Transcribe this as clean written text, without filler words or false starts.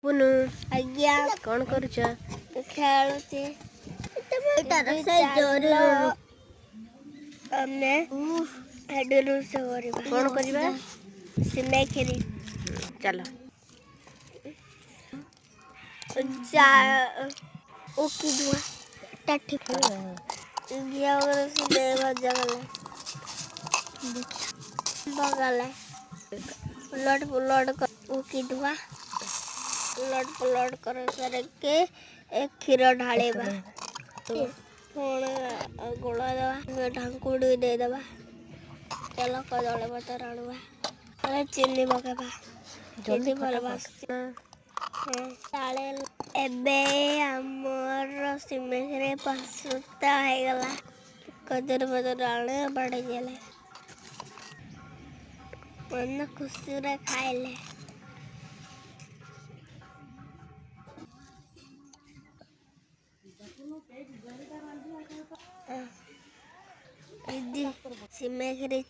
पुनु आज्ञा कौन करुछ खेलुचे हमने हेडरू से कौन करबा सिमे खेली चलो जा ओकी दुआ टट्टी गया वगैरह से ले भजा गला बगला उलट पुलट कर ओकी दुआ उलट पुलट कर सर के एक खीर ढालेबा फोन गोला दवा ढांकुड़ी दे दबा चलो कदले पतर आणुबा चीनी पकेबा जल्दी भलबा ताले एबे हमर सिमेरे पसुता है गला कदर बदर आने बढ़ गेले मन खुशी रे खाइले दीदी सिमेरे